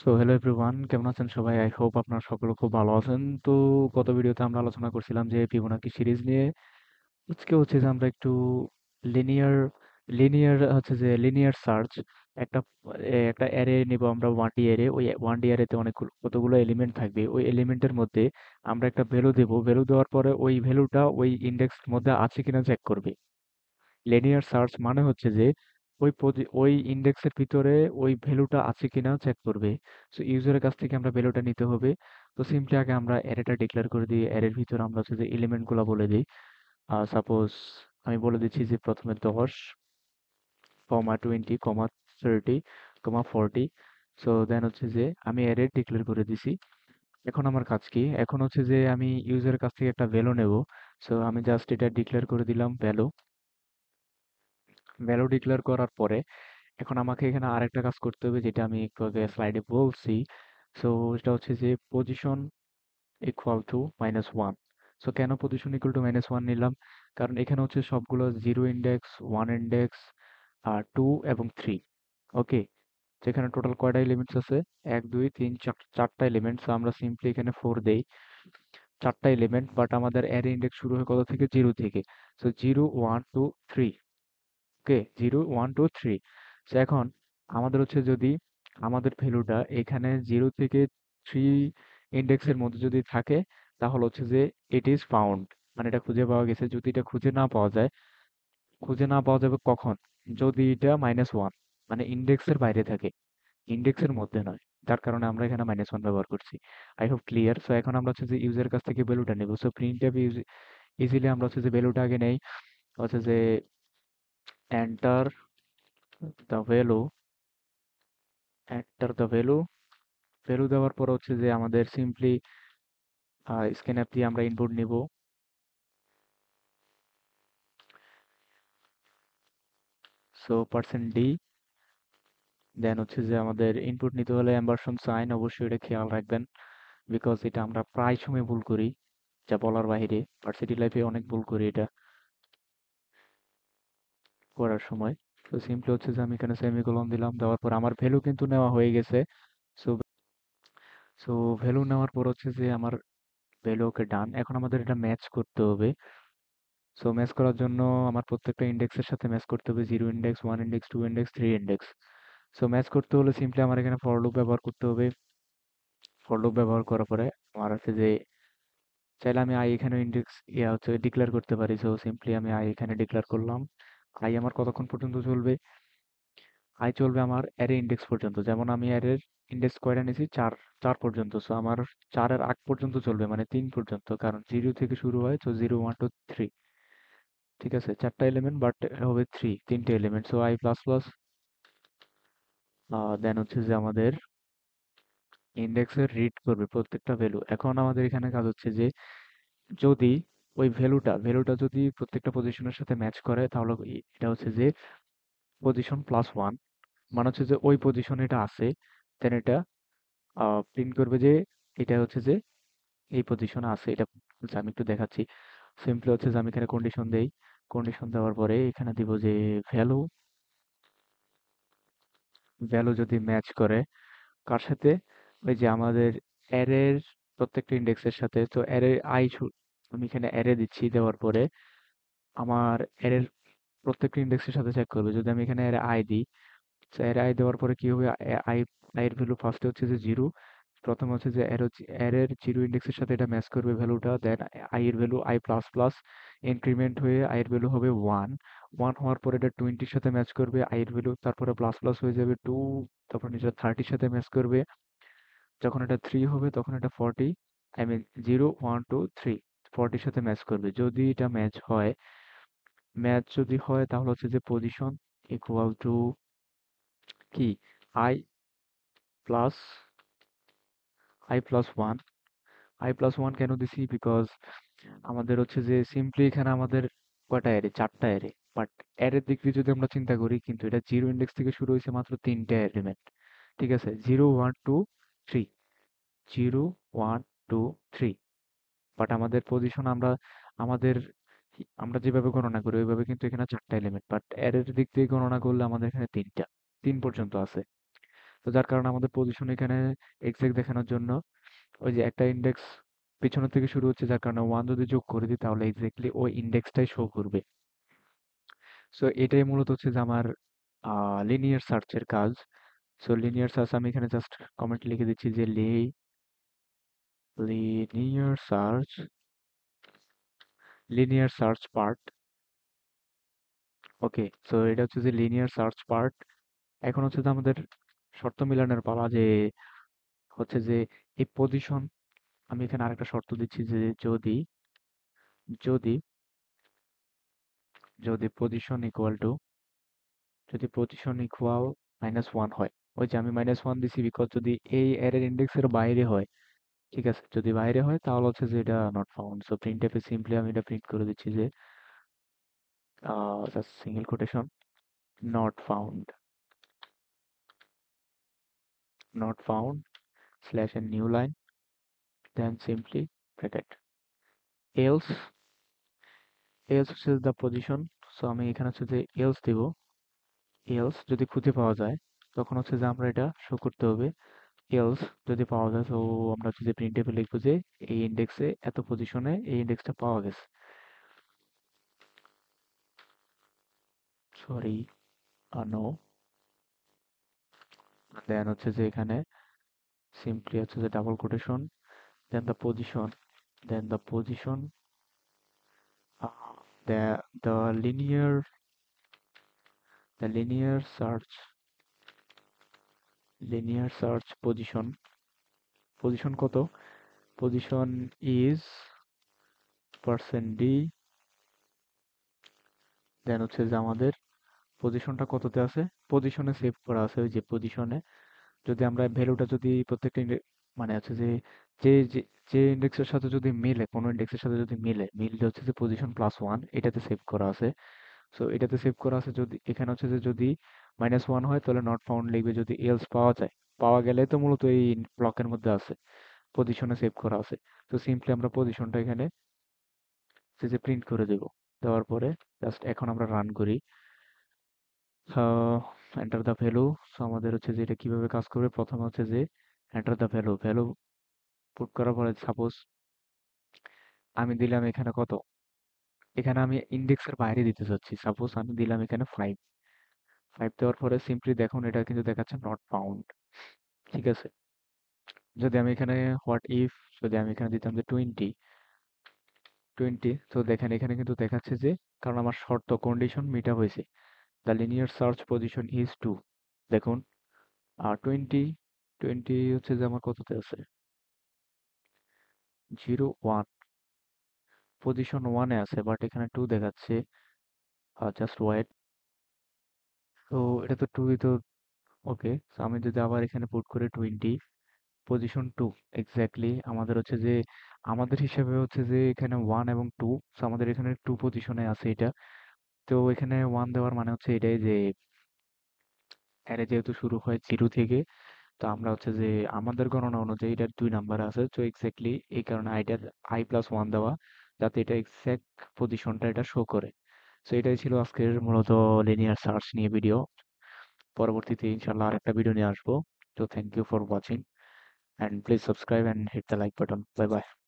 So hello everyone, কেমন আছেন সবাই? আই হোপ আপনারা সকলে খুব ভালো আছেন। তো গত ভিডিওতে আমরা আলোচনা করছিলাম যে ফিবোনাকি সিরিজ নিয়ে। আজকে হচ্ছে যে আমরা একটু লিনিয়ার লিনিয়ার সার্চ একটা একটা অ্যারে নিব আমরা, ওয়ান ডি অ্যারে। ওই ওয়ান ডি অ্যারেতে অনেকগুলো কতগুলো এলিমেন্ট থাকবে। ওই এলিমেন্টের মধ্যে আমরা একটা ভ্যালু দেব। ভ্যালু দেওয়ার পরে ওই ভ্যালুটা ওই ইন্ডেক্স মধ্যে আছে কিনা চেক করবে। লিনিয়ার সার্চ মানে হচ্ছে যে ওই ইন্ডেক্সের ভিতরে ওই ভ্যালুটা আছে কিনা চেক করবে। সো ইউজারের কাছ থেকে আমরা ভ্যালুটা নিতে হবে। তো সিম্পলি আগে আমরা অ্যারেটা ডিক্লেয়ার করে দিই। অ্যারের ভিতরে আমরা হচ্ছে যে এলিমেন্ট গুলা বলে দিই। সাপোজ আমি বলে দিচ্ছি যে প্রথমে 10, কমা 20, কমা 30, কমা 40। সো দেন হচ্ছে যে আমি অ্যারে ডিক্লেয়ার করে দিছি। এখন আমার কাজ কি? এখন হচ্ছে যে আমি ইউজারের কাছ থেকে একটা ভ্যালু নেব। সো আমি জাস্ট এটা ডিক্লেয়ার করে দিলাম ভ্যালু। ভ্যালু ডিক্লেয়ার করার পরে এখন আমাকে এখানে আরেকটা কাজ করতে হবে, যেটা আমি একটু আগে স্লাইডে বলছি। সো এটা হচ্ছে যে পজিশন ইকুয়াল টু -1। সো কেন পজিশন ইকুয়াল টু -1 নিলাম? কারণ এখানে হচ্ছে সবগুলো জিরো ইন্ডেক্স, ওয়ান ইন্ডেক্স, আর টু এবং থ্রি। ওকে, যেখানে টোটাল কয়টা এলিমেন্টস আছে? এক, দুই, তিন, চারটা এলিমেন্ট। সো আমরা সিম্পলি এখানে 4 দেই। চারটা এলিমেন্ট, বাট আমাদের অ্যারে ইন্ডেক্স শুরু হয় কত থেকে? জিরো থেকে। So zero, one, two, three. Okay, zero, one, two, three. So এখন আমাদের হচ্ছে যদি আমাদের ভ্যালুটা এখানে জিরো থেকে থ্রি ইন্ডেক্সের মধ্যে যদি থাকে, তাহলে হচ্ছে যে ইট ইজ ফাউন্ড, মানে এটা খুঁজে পাওয়া গেছে। যদি এটা খুঁজে না পাওয়া যায়, খুঁজে না পাওয়া যাবে কখন? যদি এটা -1, মানে ইন্ডেক্সের বাইরে থাকে, ইন্ডেক্সের মধ্যে নয়। যার কারণে আমরা এখানে -1 ব্যবহার করছি। I hope clear. সো এখন আমরা হচ্ছে যে ইউজারের কাছ থেকে ভ্যালুটা নেব। সো প্রিন্ট ইজিলি আমরা হচ্ছে যে ভ্যালুটা আগে নেই। হচ্ছে যে enter the value, enter the value. Value দেওয়ার পর হচ্ছে যে আমাদের সিম্পলি স্ক্যানফ দিয়ে আমরা ইনপুট নিব। সো %d, দেন হচ্ছে যে আমাদের ইনপুট নিতে হলে এম্বারসন সাইন, অবশ্যই এটা খেয়াল রাখবেন, বিকজ এটা আমরা প্রায় সময় ভুল করি, যা বলার বাইরে। ভার্সিটি লাইফে অনেক ভুল করি এটা করার সময়। তো সিম্পলি হচ্ছে যে আমি এখানে সেমিকোলন দিলাম, দেওয়ার পর আমার ভ্যালু কিন্তু নেওয়া হয়ে গেছে। সো সো ভ্যালু নেওয়ার পর হচ্ছে যে আমার ভ্যালু ওকে ডান। এখন আমাদের এটা ম্যাচ করতে হবে। সো ম্যাচ করার জন্য আমার প্রত্যেকটা ইন্ডেক্সের সাথে ম্যাচ করতে হবে। Zero index, one index, two index, three index. So match করতে হলে সিম্পলি আমার এখানে ফর লুপ ব্যবহার করতে হবে। ফর লুপ ব্যবহার করার পরে আমার হচ্ছে যে চাইলে আমি আই এখানে ইন্ডেক্স হচ্ছে ডিক্লেয়ার করতে পারি। সো সিম্পলি আমি আই এখানে ডিক্লেয়ার করলাম। আই আমার কতক্ষণ পর্যন্ত চলবে? আই চলবে আমার অ্যারে ইন্ডেক্স পর্যন্ত। যেমন আমি অ্যারের ইন্ডেক্স কয়টা নিয়েছি? চার, চার পর্যন্ত। সো আমার চারের আগ পর্যন্ত চলবে, মানে তিন পর্যন্ত, কারণ জিরো থেকে শুরু হয়। তো জিরো, ওয়ান, টু, থ্রি। ঠিক আছে, চারটা এলিমেন্ট, বাট হবে থ্রি, তিনটে element. So I plus plus, then হচ্ছে যে আমাদের ইন্ডেক্সের রিড করবে প্রত্যেকটা ভ্যালু। এখন আমাদের এখানে কাজ হচ্ছে যে যদি ওই ভ্যালুটা যদি প্রত্যেকটা পজিশনের সাথে ম্যাচ করে, তাহলে এটা হচ্ছে যে পজিশন +1, মানে হচ্ছে যে ওই পজিশনে এটা আছে। দেন এটা প্রিন্ট করবে যে এটা হচ্ছে যে এই পজিশনে আছে। এটা হচ্ছে, আমি একটু দেখাচ্ছি। সিম্পলি হচ্ছে যে আমি এখানে কন্ডিশন দেই। কন্ডিশন দেওয়ার পরে এখানে দিব যে ভ্যালু, ভ্যালু যদি ম্যাচ করে কার সাথে? ওই যে আমাদের অ্যারের প্রত্যেকটা ইন্ডেক্সের সাথে। তো অ্যারে আমি এখানে অ্যারে দিচ্ছি। দেওয়ার পরে আমার অ্যারের প্রত্যেকটা ইন্ডেক্সের সাথে চেক করবে। যদি আমি এখানে অ্যারে আই দিই, তো অ্যারে আই দেওয়ার পরে কি হবে? আই, আই এর ভ্যালু ফার্স্টে হচ্ছে যে জিরো। প্রথম হচ্ছে যে অ্যারের জিরো ইন্ডেক্সের সাথে এটা ম্যাচ করবে ভ্যালুটা। দেন আই এর value I plus plus increment হয়ে আই এর ভ্যালু হবে ওয়ান। ওয়ান হওয়ার পরে এটা টোয়েন্টির সাথে ম্যাচ করবে আই এর ভ্যালু, তারপরে প্লাস প্লাস হয়ে যাবে টু। তারপর নিজের থার্টির সাথে ম্যাচ করবে। যখন এটা থ্রি হবে তখন এটা forty, I mean zero, one, two, three, ফর্টির সাথে ম্যাচ করবে। যদি এটা ম্যাচ হয়, ম্যাচ যদি হয় তাহলে হচ্ছে যে পজিশন ইকুয়াল টু কি? I plus I plus 1। I plus 1 কেন দিছি? বিকজ আমাদের হচ্ছে যে সিম্পলি এখানে আমাদের কয়টা অ্যারে? চারটা অ্যারে। বাট অ্যারের দিক দিয়ে যদি আমরা চিন্তা করি, কিন্তু এটা জিরো ইন্ডেক্স থেকে শুরু হয়েছে মাত্র তিনটে এলিমেন্ট। ঠিক আছে, zero, one, two, three. Zero, one, two, three. But আমাদের পজিশন আমাদের আমরা যেভাবে গণনা করি ওইভাবে কিন্তু এখানে চারটা এলিমেন্ট, বাট অ্যারের দিক দিয়ে গণনা করলে আমাদের এখানে তিনটা, তিন পর্যন্ত আছে। তো যার কারণে আমাদের পজিশন এখানে এক্সাক্ট দেখানোর জন্য ওই যে একটা ইন্ডেক্স পিছনের থেকে শুরু হচ্ছে, যার কারণে 1 যদি যোগ করে দিই তাহলে এক্স্যাক্টলি ওই ইন্ডেক্সটাই শো করবে। সো এটাই মূলত হচ্ছে যে আমার লিনিয়ার সার্চের কাজ। সো লিনিয়ার সার্চ আমি এখানে জাস্ট কমেন্ট লিখে দিচ্ছি যে linear search, linear search part. Okay, so এটা হচ্ছে যে লিনিয়ার সার্চ পার্ট। এখন হচ্ছে যে আমাদের শর্ত মিলানোর পালা, যে হচ্ছে যে এই পজিশন, আমি এখানে আরেকটা শর্ত দিচ্ছি যে যদি যদি যদি পজিশন ইকুয়াল টু, যদি পজিশন ইকুয়াল -1 হয়, ওই যে আমি -1 দিছি বিকজ যদি এই অ্যারের ইন্ডেক্সের বাইরে হয়, ঠিক আছে, যদি বাইরে হয় তাহলে হচ্ছে যে এটা not found. So print f simply আমি এটা প্রিন্ট করে দিচ্ছি যে just single quotation, not found, not found slash a new line, then simply bracket else, else হচ্ছে দ্য পজিশন। সো আমি এখানে হচ্ছে যে এলস দিব, এলস যদি খুঁজে পাওয়া যায় তখন হচ্ছে যে আমরা এটা শো করতে হবে। এলস যদি পাওয়া যায়, তো আমরা হচ্ছে যে প্রিন্ট এফে লিখবো যে এই ইন্ডেক্সে এত পজিশনে এই ইন্ডেক্সটা পাওয়া গেছে। সরি, নো, দেন হচ্ছে যে এখানে সিম্পলি হচ্ছে যে double quotation, then the position, then the position, the linear, the linear search, linear search position, position কত, position is %d, দেন হচ্ছে যে আমাদের পজিশনটা কততে আছে, পজিশনে সেভ করা আছে, ওই যে পজিশনে যদি আমরা ভ্যালুটা যদি প্রত্যেকটা মানে হচ্ছে যে যে যে যে ইন্ডেক্সের সাথে যদি মিলে, কোনো ইন্ডেক্সের সাথে যদি মিললে হচ্ছে যে পজিশন +1 এটাতে সেভ করা আছে। সো এটাতে সেভ করা আছে, যদি এখানে হচ্ছে যে যদি -1 হয় তাহলে নট ফাউন্ড লিখবে, যদি এলস পাওয়া যায়, পাওয়া গেলে তো মূলত এই ব্লকের মধ্যে আছে, পজিশনে সেভ করা আছে। তো সিম্পলি আমরা পজিশনটা এখানে যে প্রিন্ট করে দেব, দেওয়ার পরে জাস্ট এখন আমরা রান করি, এন্টার দ্য ভ্যালু। সো আমাদের হচ্ছে যে এটা কিভাবে কাজ করবে, প্রথমে হচ্ছে যে enter the value, value put করার পরে সাপোজ আমি দিলাম এখানে কত, এখানে আমি ইন্ডেক্সের বাইরে দিতে চাচ্ছি, সাপোজ আমি দিলাম এখানে 5, 5 দেওয়ার পরে সিম্পলি দেখুন এটা কিন্তু দেখাচ্ছে নট ফাউন্ড, ঠিক আছে। যদি আমি এখানে হোয়াট ইফ, যদি আমি এখানে দিতাম যে 20, 20, তো দেখেন এখানে কিন্তু দেখাচ্ছে যে, কারণ আমার শর্ত কন্ডিশন মিটা হয়েছে, the linear search position is 2, দেখুন। আর 20, 20 হচ্ছে যে আমার কততে আছে, 01, পজিশন 1 এ আছে, বাট এখানে 2 দেখাচ্ছে। জাস্ট ওয়েট, তো এটা তো 2 তো, ওকে। আমি যদি আবার এখানে পুট করে 20, পজিশন 2, এক্স্যাক্টলি আমাদের হচ্ছে যে, আমাদের হিসাবে হচ্ছে যে এখানে 1 এবং 2, সো আমাদের এখানে 2 পজিশনে আছে এটা। তো এখানে 1 দেওয়ার মানে হচ্ছে এটাই যে অ্যারে যেহেতু শুরু হয় 0 থেকে, তো আমরা হচ্ছে যে আমাদের গণনা অনুযায়ী এটা 2 নাম্বার আছে, তো এক্স্যাক্টলি এই কারণে i+1 দেওয়া, যাতে এটা এক্স্যাক্ট পজিশনটা এটা শো করে। সো এটাই ছিল আজকের মূলত লিনিয়ার সার্চ নিয়ে ভিডিও। পরবর্তীতে ইনশাল্লাহ আরেকটা ভিডিও নিয়ে আসবো। তো thank you for watching, and please subscribe and hit the like button. Bye bye.